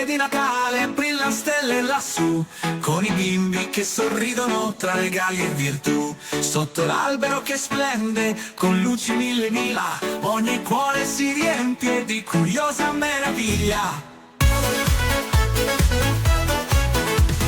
di Natale brillano stelle lassù, con i bimbi che sorridono tra regali e virtù. Sotto l'albero che splende con luci mille mila, ogni cuore si riempie di curiosa meraviglia.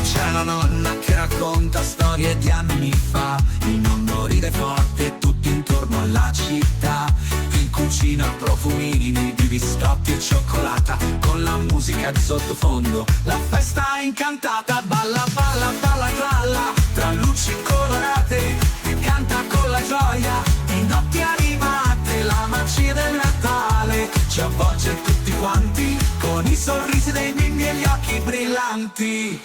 C'è la nonna che racconta storie di anni fa, il nonno ride forte tutto intorno alla città. In cucina profumini di biscotti e cioccolata, con la musica di sottofondo la festa è incantata. Balla, balla, balla, tralla, tra luci colorate, e canta con la gioia di notti animate. La magia del Natale ci avvolge tutti quanti, con i sorrisi dei bimbi e gli occhi brillanti.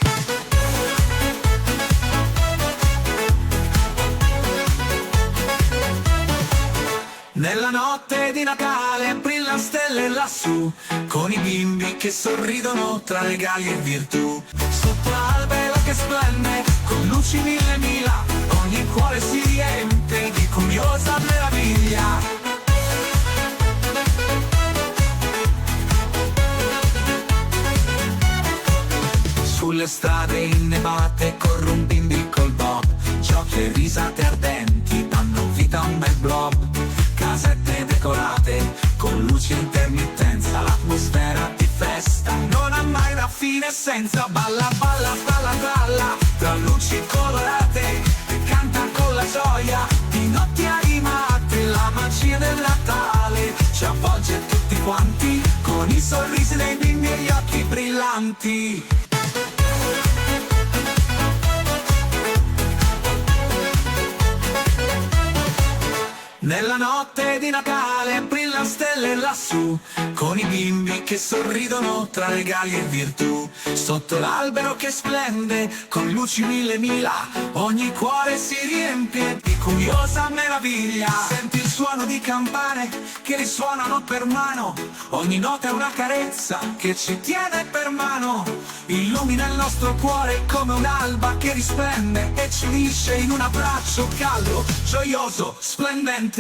Nella notte di Natale brillano stelle lassù, con i bimbi che sorridono tra regali e virtù. Sotto l'albero che splende con luci mille mila, ogni cuore si riempie di curiosa meraviglia. Sulle strade innevate corre un bimbi col bob, giochi e risate ardenti danno vita a un bel blob. Casette decorate con luci e intermittenza, l'atmosfera di festa non ha mai una fine senza. Balla, balla, balla, balla, tra luci colorate, e canta con la gioia di notti animate. La magia del Natale ci avvolge tutti quanti, con i sorrisi dei bimbi e gli occhi brillanti. Nella notte di Natale brillano stelle lassù, con i bimbi che sorridono tra regali e virtù. Sotto l'albero che splende con luci mille mila, ogni cuore si riempie di curiosa meraviglia. Senti il suono di campane che risuonano per mano, ogni nota è una carezza che ci tiene per mano. Illumina il nostro cuore come un'alba che risplende e ci unisce in un abbraccio caldo, gioioso, splendente.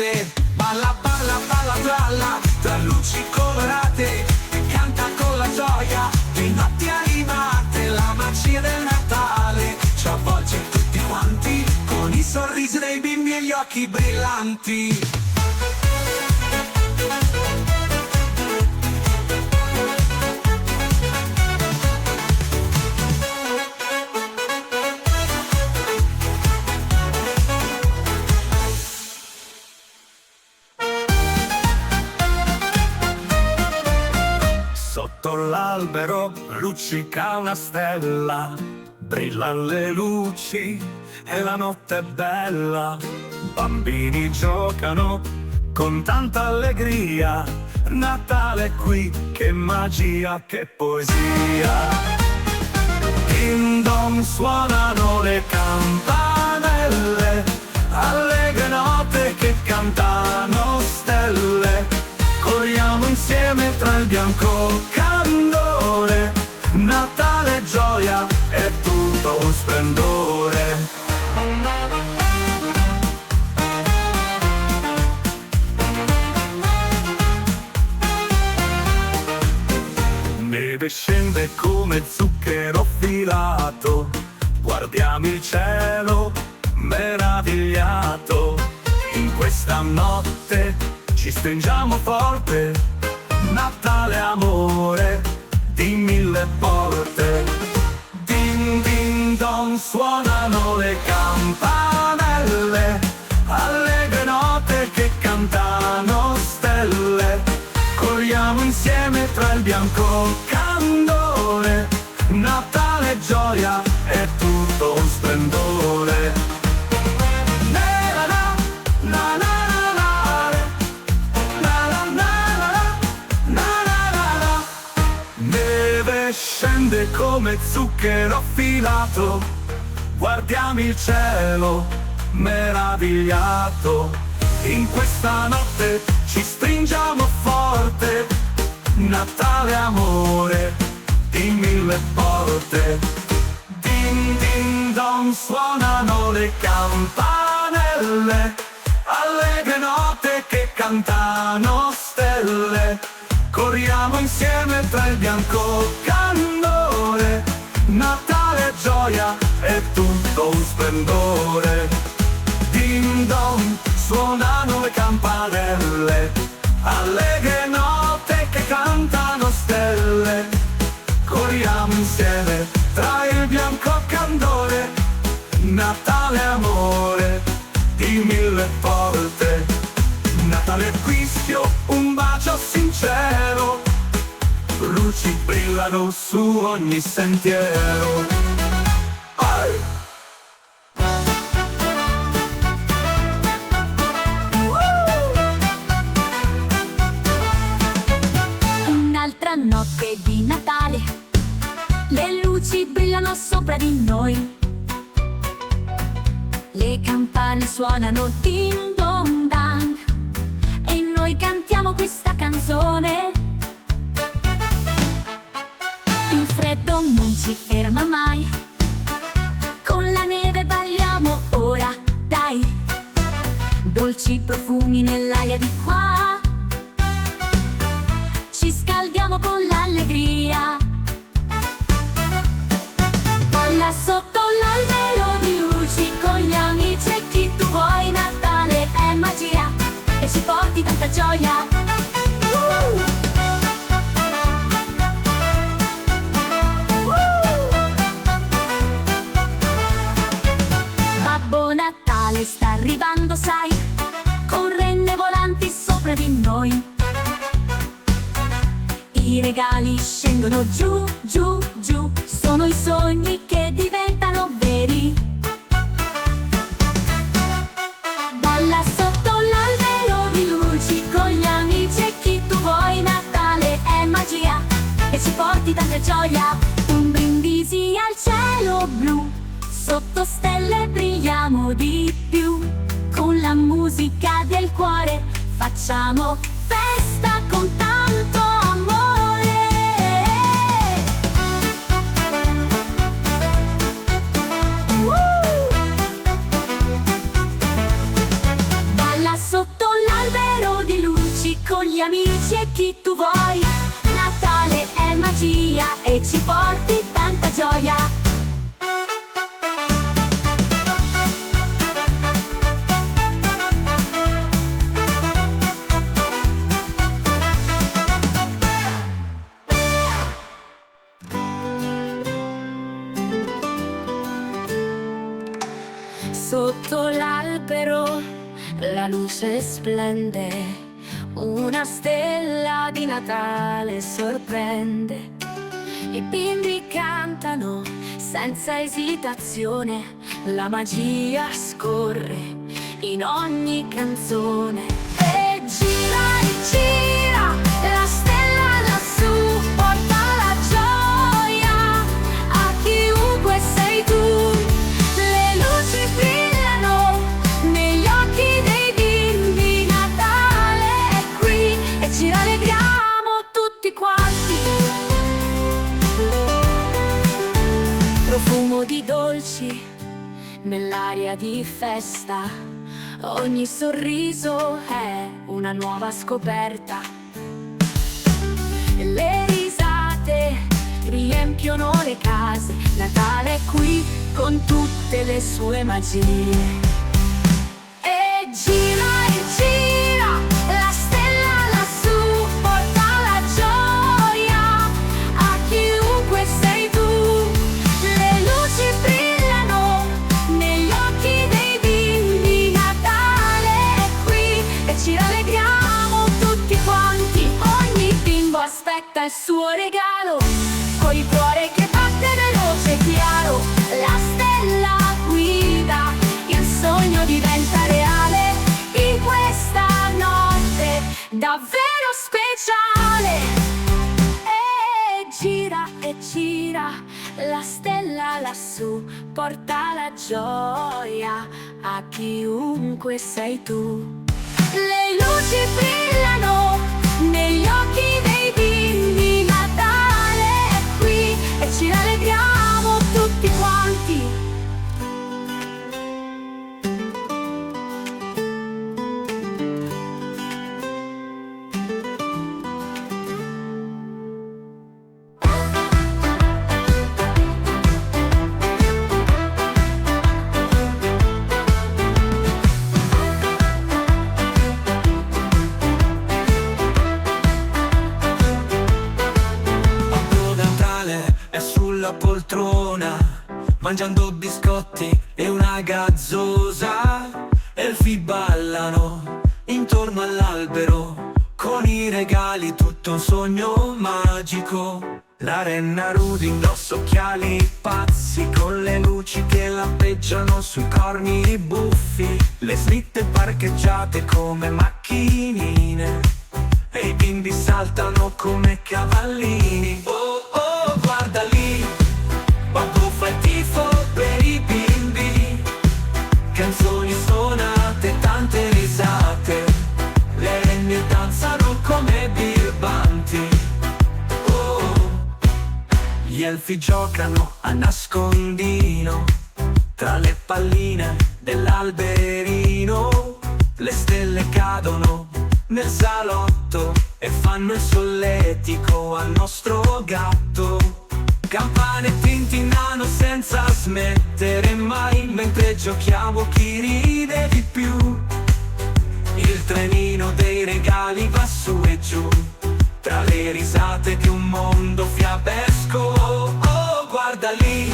Balla, balla, balla, tralla, tra luci colorate, e canta con la gioia di notti animate. La magia del Natale ci avvolge tutti quanti, con i sorrisi dei bimbi e gli occhi brillanti. Sotto l'albero luccica una stella, brillano le luci e la notte è bella. Bambini giocano con tanta allegria, Natale è qui, che magia, che poesia. Ding dong suonano le campanelle, allegre note che cantano stelle. Corriamo insieme tra il bianco candore, Natale è gioia, è tutto un splendore. Neve scende come zucchero filato, guardiamo il cielo meravigliato. In questa notte ci stringiamo forte, Natale amore di mille porte. Ding ding dong suonano le campanelle, allegre note che cantano stelle. Corriamo insieme tra il bianco candore, Natale è gioia, è tutto un splendore. Scende come zucchero filato, guardiamo il cielo meravigliato. In questa notte ci stringiamo forte, Natale amore di mille porte. Ding ding dong suonano le campanelle, allegre note che cantano stelle. Corriamo insieme tra il bianco candore, Natale è gioia, è tutto un splendore. Ding dong, suonano le campanelle, allegre note che cantano stelle. Corriamo insieme tra il bianco candore, Natale amore di mille volte. Natale fischio, un bacio sincero, luci brillano su ogni sentiero. Ai! Un'altra notte di Natale, le luci brillano sopra di noi, le campane suonano ding dong dang e noi cantiamo questa canzone. Il freddo non ci ferma mai, con la neve balliamo ora, dai, dolci profumi nell'aria di qua, ci scaldiamo con l'allegria. Balla sotto l'albero di luci con gli amici e chi tu vuoi, Natale è magia e ci porti tanta gioia. Babbo Natale sta arrivando, sai, con renne volanti sopra di noi. I regali scendono giù, giù, giù, sono i sogni che diventano veri. Balla sotto l'albero di luci con gli amici e chi tu vuoi, Natale è magia e ci porti tanta gioia. Un brindisi al cielo blu, sotto stelle brilliamo di più, con la musica del cuore facciamo festa con tanto amore. Balla sotto l'albero di luci con gli amici e chi tu vuoi, Natale è magia e ci porti tanta gioia. Sotto l'albero la luce splende, una stella di Natale sorprende. I bimbi cantano senza esitazione, la magia scorre in ogni canzone. E gira, la stella lassù porta la gioia a chiunque sei tu. Le luci brillano negli occhi dei bimbi, Natale è qui e ci rallegriamo tutti quanti. Profumo di dolci nell'aria di festa, ogni sorriso è una nuova scoperta. E le risate riempiono le case, Natale è qui con tutte le sue magie. E gira, la stella lassù porta la gioia a chiunque sei tu. Le luci brillano negli occhi dei bimbi, Natale è qui e ci rallegriamo tutti quanti. Ogni bimbo aspetta il suo regalo, col cuore che batte veloce e chiaro. La stella guida, il sogno diventa reale in questa notte davvero speciale. E gira, la stella lassù porta la gioia a chiunque sei tu. Le luci brillano negli occhi dei bimbi, Natale è qui e ci rallegriamo tutti quanti. mangiando biscotti e una gazzosa. Elfi ballano intorno all'albero, con i regali tutto un sogno magico. La renna Rudy indossa occhiali pazzi, con le luci che lampeggiano sui corni buffi, le slitte parcheggiate come macchinine, e i bimbi saltano come cavallini. Oh oh, guarda lì, Babbo fa il tifo per i bimbi, canzoni suonate, tante risate, le renne danzano come birbanti. Gli elfi giocano a nascondino tra le palline dell'alberino. Le stelle cadono nel salotto e fanno il solletico al nostro gatto. Campane tintinnano senza smettere mai, mentre giochiamo chi ride di più. Il trenino dei regali va su e giù, tra le risate di un mondo fiabesco. Oh, guarda lì,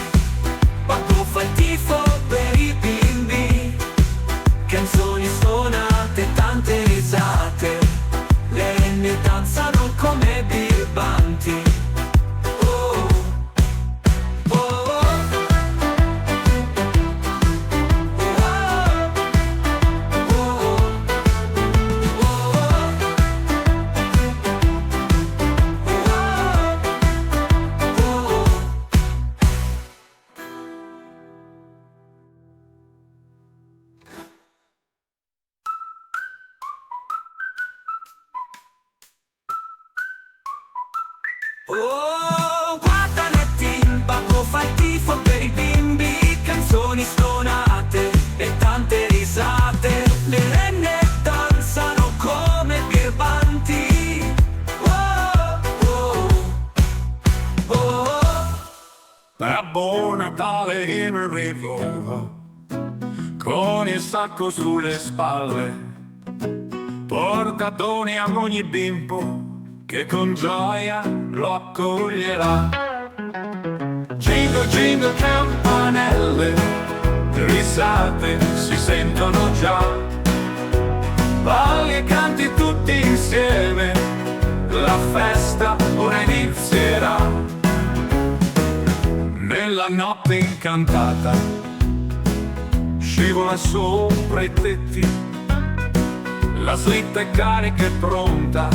Babbo fa il tifo per i bimbi, canzoni suonate, tante risate, le renne danzano come birbanti. Oh, oh, oh. Oh, guarda Nettin, Babbo fa il tifo per i bimbi, canzoni suonate e tante risate, le renne danzano come birbanti. Oh, oh, oh. Babbo Natale in arrivo, con il sacco sulle spalle, porta doni a ogni bimbo che con gioia lo accoglierà. Jingle jingle campanelle, risate si sentono già, balli e canti tutti insieme, la festa ora inizierà. Nella notte incantata scivola sopra i tetti, la slitta è carica e pronta,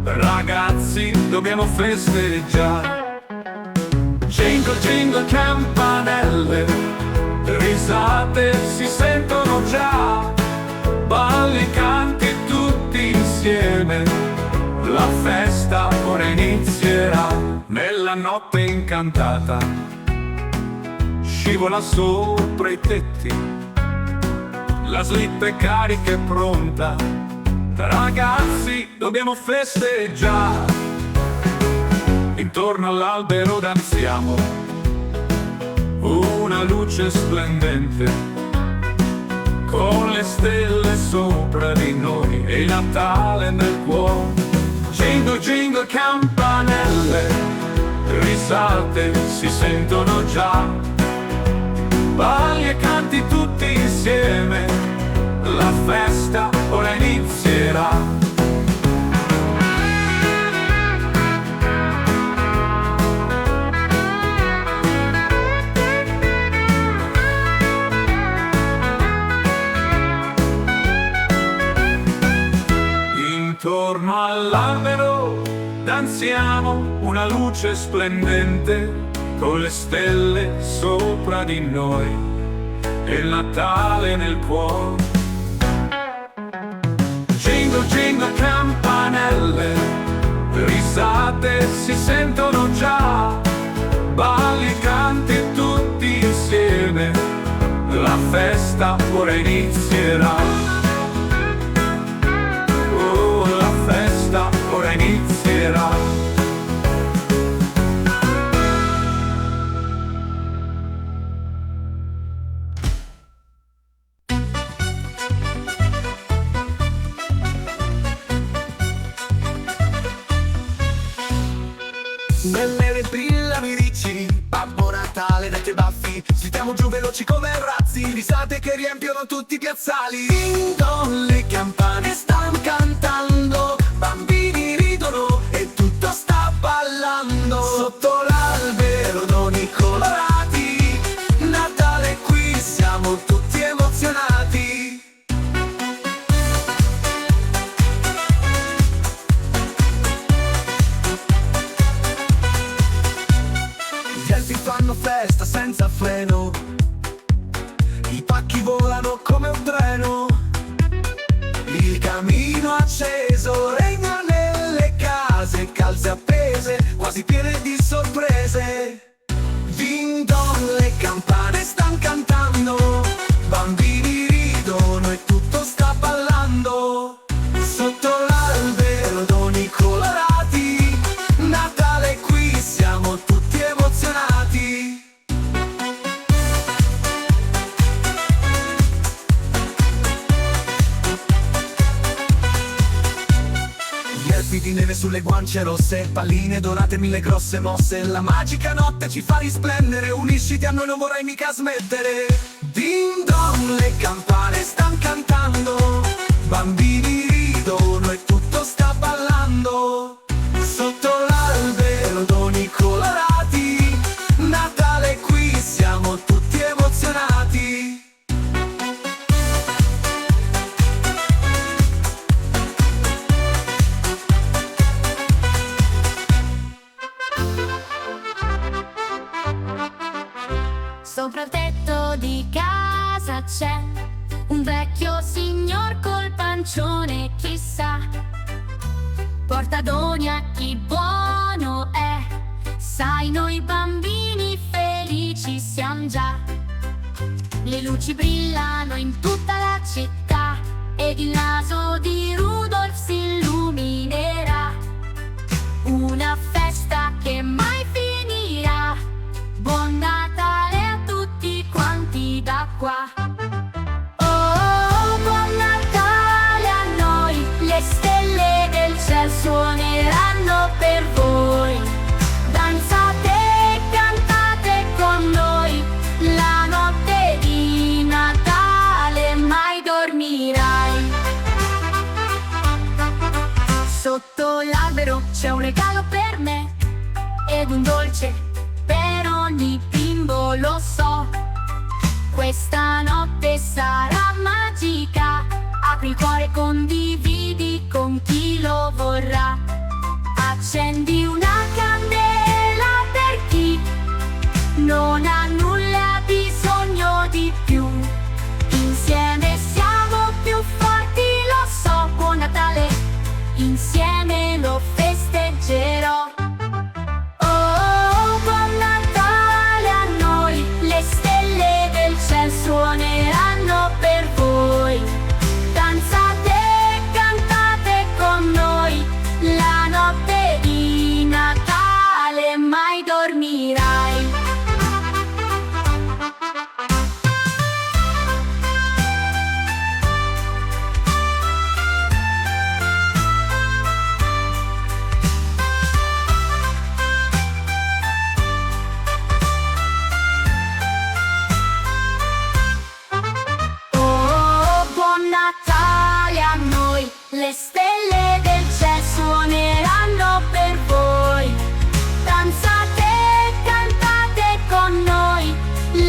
ragazzi, dobbiamo festeggiare. Jingle, jingle, campanelle, risate si sentono già, balli, canti tutti insieme, la festa ora inizierà. Nella notte incantata scivola sopra i tetti, la slitta è carica e pronta, ragazzi, dobbiamo festeggiare. Intorno all'albero danziamo, una luce splendente, con le stelle sopra di noi e il Natale nel cuore. Jingle, jingle, campanelle, risate si sentono già, balli e canti tutti insieme, la festa ora inizierà. Intorno all'albero danziamo, una luce splendente, con le stelle sopra di noi e il Natale nel cuore. Jingle, jingle, campanelle, risate si sentono già, balli, canti tutti insieme, la festa ora inizierà. Oh, la festa ora inizierà. Nelle brilla mi dici, Babbo Natale dai tuoi baffi, si saltiamo giù veloci come razzi, risate che riempiono tutti i piazzali. Ding dong, le campane stanno cantando, bambini ridono e tutto sta ballando. Sotto l'albero d'oni colorati, Natale qui, siamo tutti emozionati. Gli elfi fanno festa senza freno, i pacchi volano come un treno, il camino acceso regna nelle case, calze appese, quasi piene di sorprese. Ding dong, le campane stanno cantando, bambini ridono e tutto sta ballando. Sotto l'albero d'oni colorati, Natale qui, siamo tutti emozionati. Gli elfi di neve sulle guance rosse, palline dorate, mille grosse mosse. La magica notte ci fa risplendere, unisciti a noi, non vorrai mica smettere. Ding dong, le campane stanno cantando, bambini ridono e tutto sta ballando. Sotto l'albero d'oni colorati, Natale qui, siamo tutti emozionati. Sopra il tetto di casa c'è un vecchio signor col pancione, chissà, porta doni a chi buono è. Sai, noi bambini felici siamo già. Le luci brillano in tutta la città ed il naso di Rudolph si illuminerà. Una festa che mai finirà. Buon Natale a tutti quanti da qua. Oh, buon Natale a noi, le stelle del cielo suoneranno per voi. Danzate e cantate con noi, la notte di Natale mai dormirai. Sotto l'albero c'è un regalo per me ed un dolce per ogni bimbo, lo so. Questa notte sarà magica, apri il cuore, condividi con chi lo vorrà. Accendi una candela per chi non ha nulla bisogno di più. Insieme siamo più forti, lo so. Buon Natale, insieme lo festeggerò. Oh, buon Natale a noi, le stelle del cielo suoneranno per voi. Danzate e cantate con noi, la notte di Natale mai dormirai. Le stelle del cielo suoneranno per voi. Danzate e cantate con noi,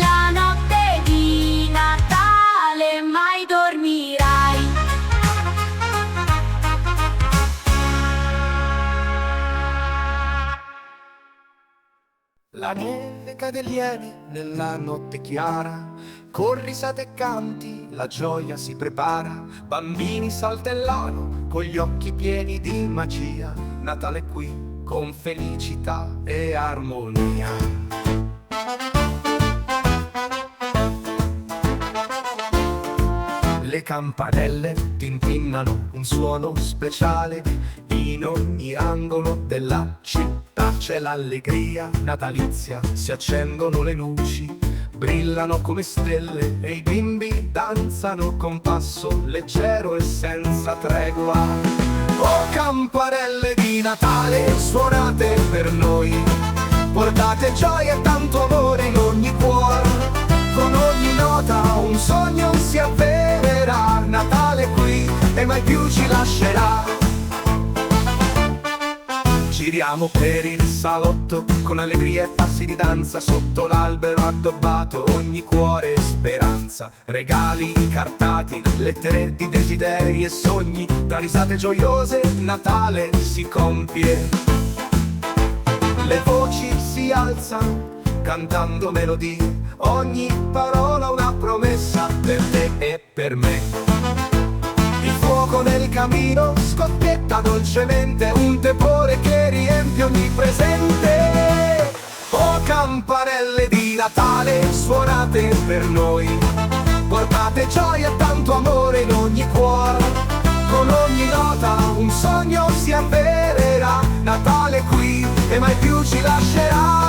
la notte di Natale mai dormirai. La neve cade lieve nella notte chiara, con risate e canti la gioia si prepara. Bambini saltellano con gli occhi pieni di magia, Natale qui con felicità e armonia. Le campanelle tintinnano un suono speciale, in ogni angolo della città c'è l'allegria natalizia, si accendono le luci, brillano come stelle e i bimbi danzano con passo leggero e senza tregua. Oh, campanelle di Natale suonate per noi, portate gioia e tanto amore in ogni cuore. con ogni nota un sogno si avvererà. Natale è qui e mai più ci lascerà. Giriamo per il salotto con allegria e passi di danza, sotto l'albero addobbato ogni cuore è speranza. Regali incartati, lettere di desideri e sogni, tra risate gioiose Natale si compie. Le voci si alzano cantando melodie, ogni parola una promessa per te e per me. Il fuoco nel camino scoppietta dolcemente, un tepore che riempie ogni presente. Oh, campanelle di Natale suonate per noi, portate gioia e tanto amore in ogni cuore. Con ogni nota un sogno si avvererà. Natale è qui e mai più ci lascerà.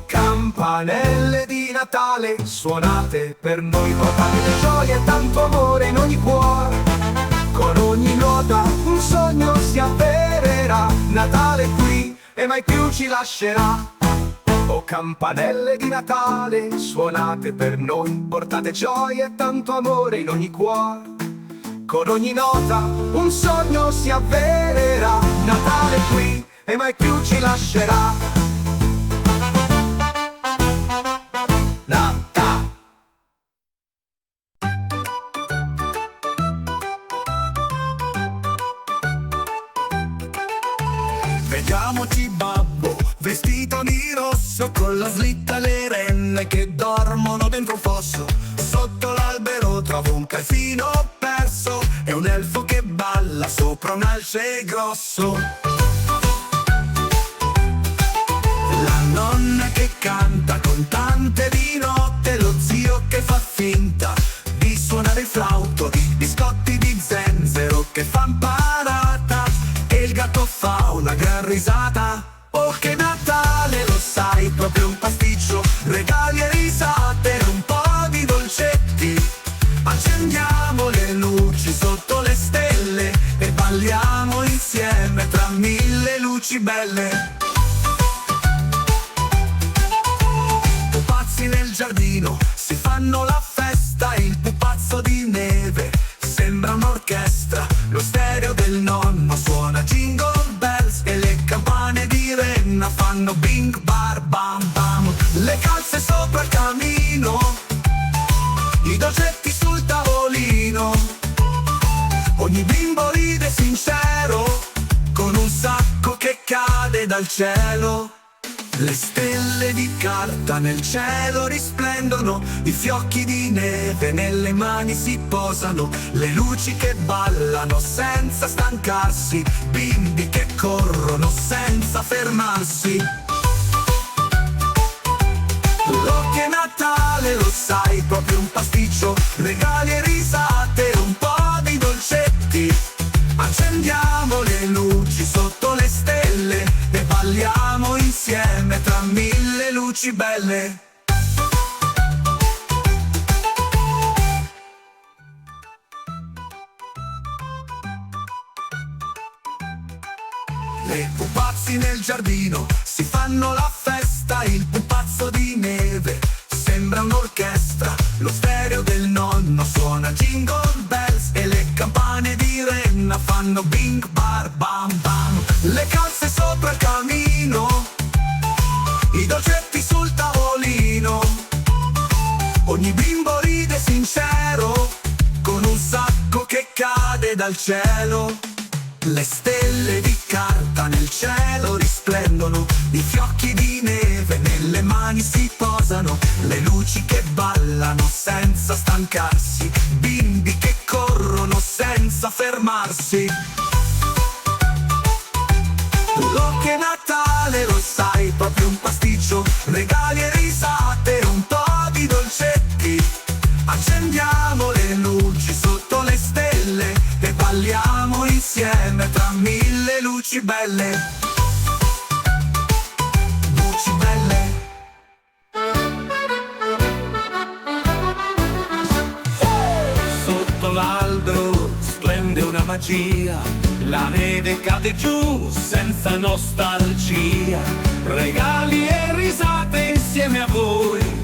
Campanelle di Natale suonate per noi, portate gioia e tanto amore in ogni cuore. Con ogni nota un sogno si avvererà. Natale è qui e mai più ci lascerà. Oh, campanelle di Natale suonate per noi, portate gioia e tanto amore in ogni cuore. Con ogni nota un sogno si avvererà. Natale è qui e mai più ci lascerà. Vediamoci babbo, vestito di rosso, con la slitta e le renne che dormono dentro un fosso. Sotto l'albero trovo un calzino perso e un elfo che balla sopra un alce grosso. La nonna che canta con tante di notte, lo zio che fa finta di suonare il flauto, di biscotti di zenzero che fan parata, e il gatto fa una gran risata. Oh, che Natale, lo sai, proprio un pasticcio, regali e risate, un po' di dolcetti. Accendiamo le luci sotto le stelle e balliamo insieme tra mille luci belle. Pupazzi nel giardino si fanno la festa, il pupazzo di neve sembra un'orchestra, lo stereo del nonno suona jingle bells e le campane di Renna fanno bing bar bam bam. Le calze sopra il camino, i dolcetti sul tavolino, ogni bimbo ride sincero con un sacco che cade dal cielo. Le stelle di carta nel cielo risplendono, i fiocchi di neve nelle mani si posano, le luci che ballano senza stancarsi, bimbi che corrono senza fermarsi. Oh, che Natale, lo sai, proprio un pasticcio, regali e risate, un po' di dolcetti. Accendiamo le luci sotto le stelle e balliamo insieme tra mille luci belle. Le pupazzi nel giardino si fanno la festa, il pupazzo di neve sembra un'orchestra, lo stereo del nonno suona jingle bells e le campane di Renna fanno bing bar bam bam. Le calze sopra il camino, i dolcetti sul tavolino, ogni bimbo ride sincero con un sacco che cade dal cielo. Le stelle di carta nel cielo risplendono, i fiocchi di neve nelle mani si posano, le luci che ballano senza stancarsi, bimbi che corrono senza fermarsi. Oh, che Natale, lo sai, proprio un pasticcio, regali e risate, un po' di dolcetti. Accendiamo le luci sotto le stelle e balliamo insieme tra mille luci belle. Luci belle. sotto l'albero splende una magia, la neve cade giù senza nostalgia, regali e risate insieme a voi,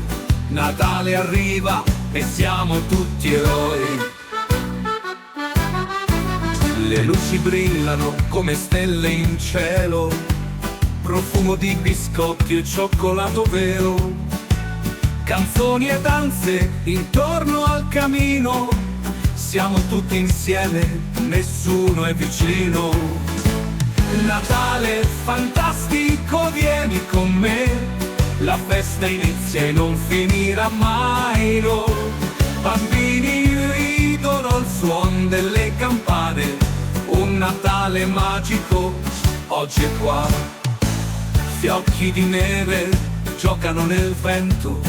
Natale arriva e siamo tutti eroi. Le luci brillano come stelle in cielo, profumo di biscotti e cioccolato vero, canzoni e danze intorno al camino, siamo tutti insieme, nessuno è vicino. Natale fantastico, vieni con me, la festa inizia e non finirà mai, no. Bambini ridono al suon delle campane, un Natale magico oggi è qua. Fiocchi di neve giocano nel vento,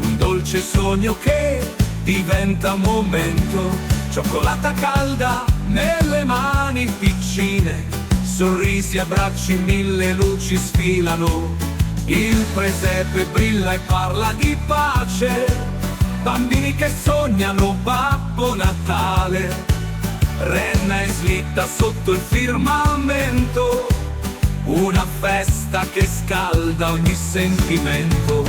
un dolce sogno che diventa momento. Cioccolata calda nelle mani piccine, sorrisi, abbracci, mille luci sfilano. Il presepe brilla e parla di pace, bambini che sognano Babbo Natale. Renna e slitta sotto il firmamento, una festa che scalda ogni sentimento.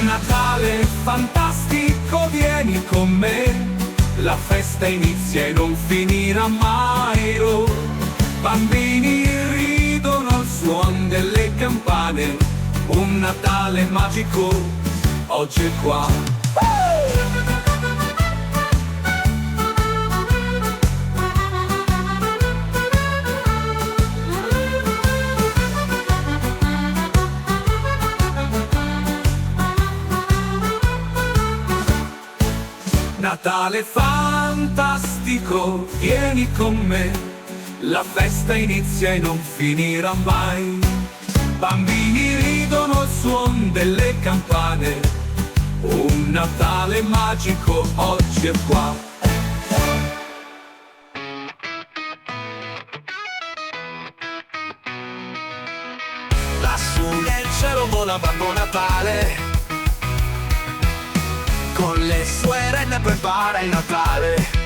Natale fantastico, vieni con me, la festa inizia e non finirà mai, oh. Bambini ridono al suon delle campane, un Natale magico oggi è qua. Natale fantastico, vieni con me, la festa inizia e non finirà mai. Bambini ridono al suon delle campane, un Natale magico oggi è qua. Lassù nel cielo vola Babbo Natale, con le sue renne prepara il Natale.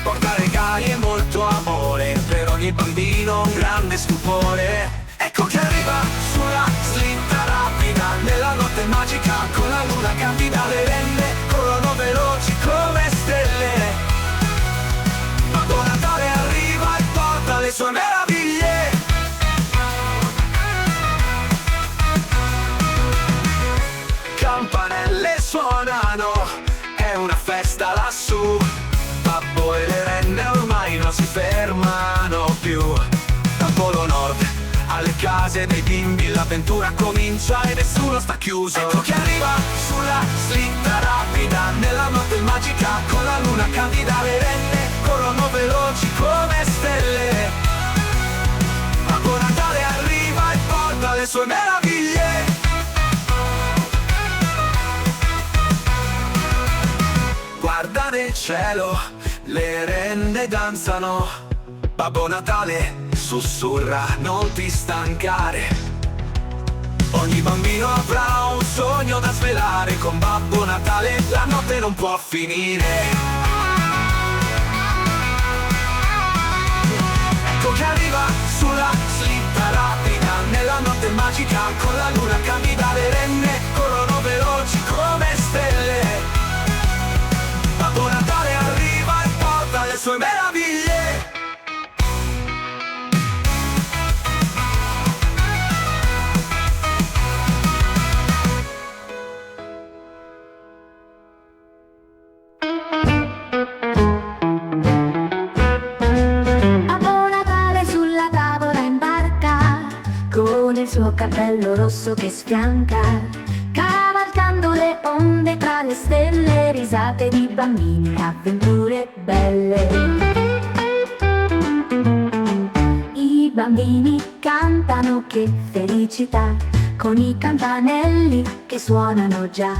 Porta regali e molto amore, per ogni bambino un grande stupore. Ecco che arriva sulla slitta rapida, nella notte magica, con la luna candida, le renne corrono veloci come stelle. Babbo Natale arriva e porta le sue meraviglie. Campanelle suonano, è una festa lassù, Babbo e le renne ormai non si fermano più. Dal Polo Nord alle case dei bimbi l'avventura comincia e nessuno sta chiuso. Ecco che arriva sulla slitta rapida, nella notte magica, con la luna candida, le renne corrono veloci come stelle. Babbo Natale arriva e porta le sue meraviglie. Guarda nel cielo, le renne danzano, Babbo Natale sussurra non ti stancare. Ogni bambino avrà un sogno da svelare, con Babbo Natale la notte non può finire. Ecco che arriva sulla slitta rapida, nella notte magica, con la luna candida, le renne corrono veloci come stelle. Babbo Natale arriva e porta le sue meraviglie. Babbo Natale sulla tavola imbarca, con il suo cappello rosso che sfianca, cavalcando le onde tra le stelle, risate di bambini, avventure belle. I bambini cantano che felicità, con i campanelli che suonano già.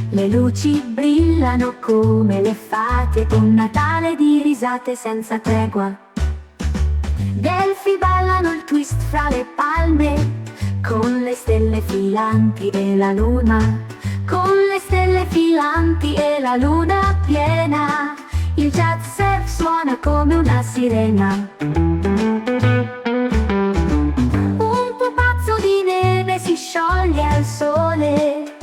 Le luci brillano come le fate, un Natale di risate senza tregua. Delfi ballano il twist fra le palme, con le stelle filanti e la luna, con le stelle filanti e la luna piena. come una sirena. Un pupazzo di neve si scioglie al sole,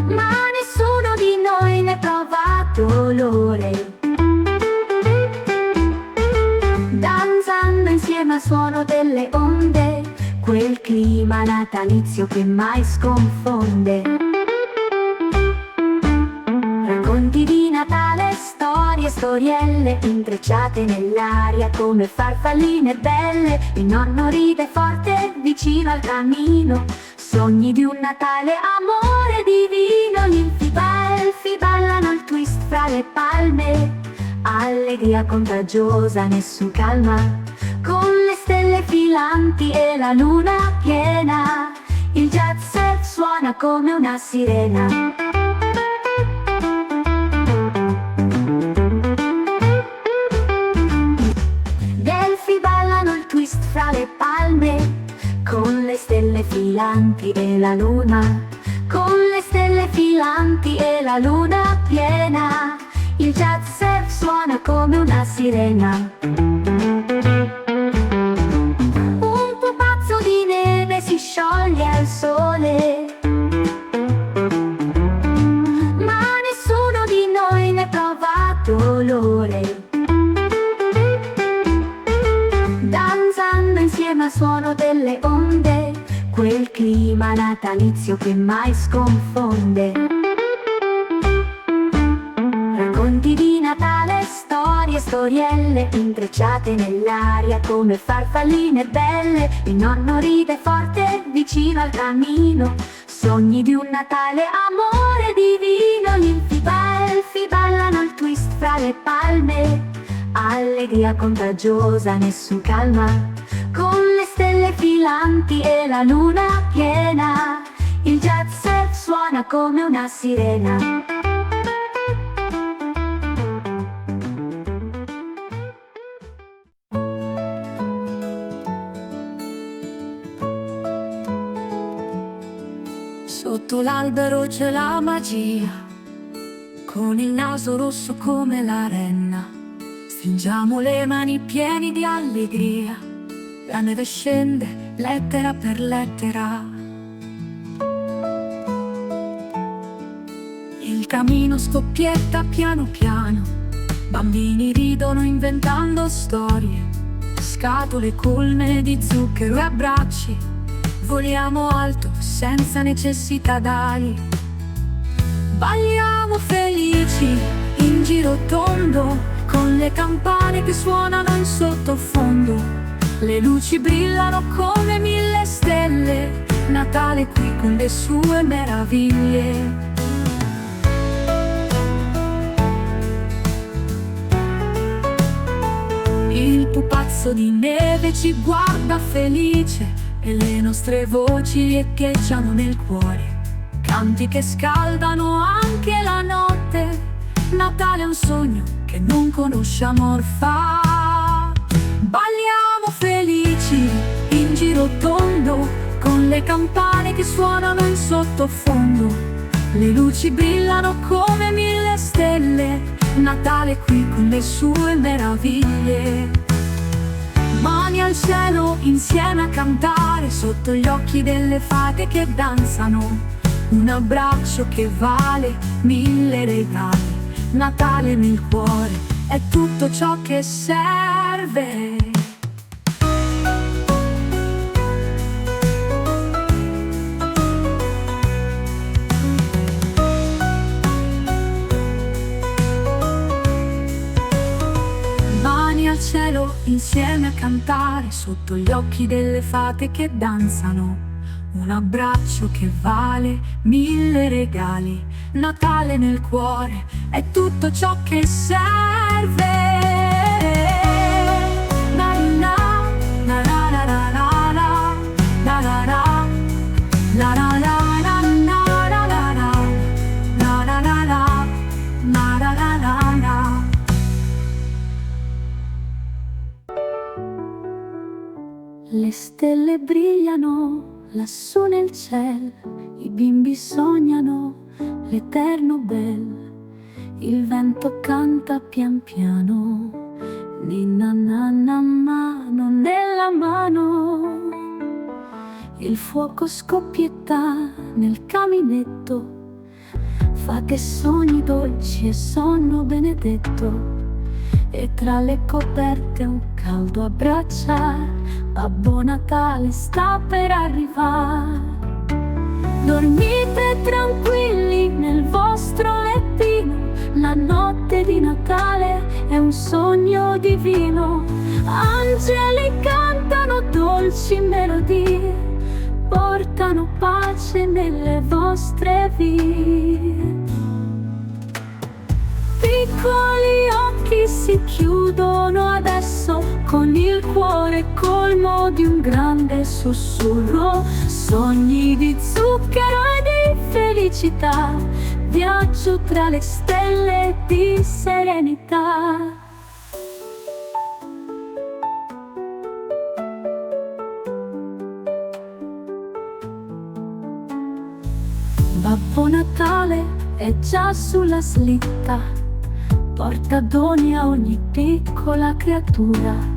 ma nessuno di noi ne prova dolore. Danzando insieme al suono delle onde, quel clima natalizio che mai sconfonde. Racconti di Natale, storie, storielle intrecciate nell'aria come farfalline belle. Il nonno ride forte vicino al camino, sogni di un Natale, amore divino. Gli elfi ballano il twist fra le palme, allegria contagiosa, nessun calma. Con le stelle filanti e la luna piena, il jet set suona come una sirena. Delfi ballano il twist fra le palme, con le stelle filanti e la luna. Con le stelle filanti e la luna piena, il jet set suona come una sirena. Un pupazzo di neve si scioglie al sole, ma nessuno di noi ne prova dolore. Danzando insieme al suono delle onde, quel clima natalizio che mai sconfonde. Racconti di Natale, storie, storielle intrecciate nell'aria come farfalline belle. Il nonno ride forte vicino al camino, sogni di un Natale, amore divino. Gli elfi ballano il twist fra le palme, allegria contagiosa, nessun calma. Con le stelle filanti e la luna piena, il jet set suona come una sirena. Sotto l'albero c'è la magia, con il naso rosso come la renna. Stringiamo le mani pieni di allegria, la neve scende lettera per lettera. Il camino scoppietta piano piano, bambini ridono inventando storie, scatole colme di zucchero e abbracci. Voliamo alto senza necessità d'ali, balliamo felici in giro tondo, con le campane che suonano in sottofondo. Le luci brillano come 1000 stelle, Natale qui con le sue meraviglie. Il pupazzo di neve ci guarda felice e le nostre voci echeggiano nel cuore. Canti che scaldano anche la notte, Natale è un sogno che non conosce amor fa. Balliamo felici in giro tondo, con le campane che suonano in sottofondo. Le luci brillano come 1000 stelle, Natale qui con le sue meraviglie. Mani al cielo insieme a cantare, sotto gli occhi delle fate che danzano. Un abbraccio che vale 1000 regali, Natale nel cuore è tutto ciò che serve. Mani al cielo insieme a cantare, sotto gli occhi delle fate che danzano. Un abbraccio che vale 1000 regali, Natale nel cuore è tutto ciò che serve. Na na na na na na na na na na na na na. Le stelle brillano lassù nel cielo, i bimbi sognano l'eterno bel. Il vento vento canta pian piano, ninna nanna mano nella mano. Il fuoco scoppietta nel caminetto, fa che sogni dolci e sonno benedetto. E tra le coperte un caldo abbraccia, Babbo Natale sta per arrivare. Dormite tranquilli nel vostro lettino, la notte di Natale è un sogno divino. Angeli cantano dolci melodie, portano pace nelle vostre vie. Piccoli occhi si chiudono adesso, con il cuore colmo di un grande sussurro. Sogni di zucchero e di felicità, viaggio tra le stelle di serenità. Babbo Natale è già sulla slitta, porta doni a ogni piccola creatura.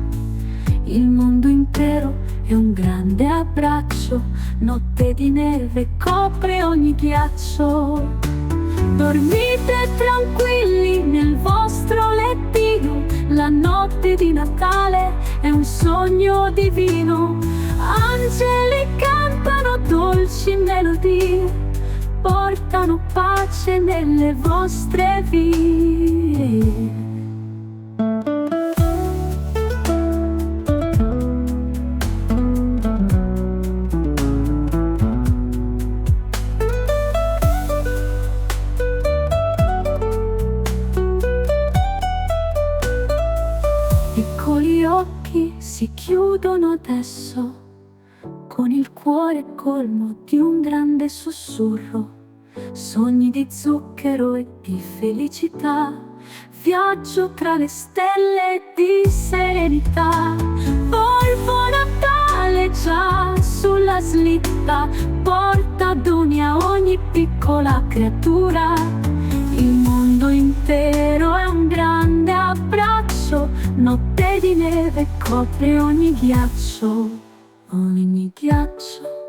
Il mondo intero è un grande abbraccio, notte di neve copre ogni ghiaccio. Dormite tranquilli nel vostro lettino, la notte di Natale è un sogno divino. Angeli cantano dolci melodie, portano pace nelle vostre vie. Piccoli occhi si chiudono adesso, con il cuore colmo di un grande sussurro. Sogni di zucchero e di felicità, viaggio tra le stelle di serenità. Babbo Natale già sulla slitta, porta doni a ogni piccola creatura. Il mondo intero è un grande abbraccio, notte di neve copre ogni ghiaccio, ogni ghiaccio.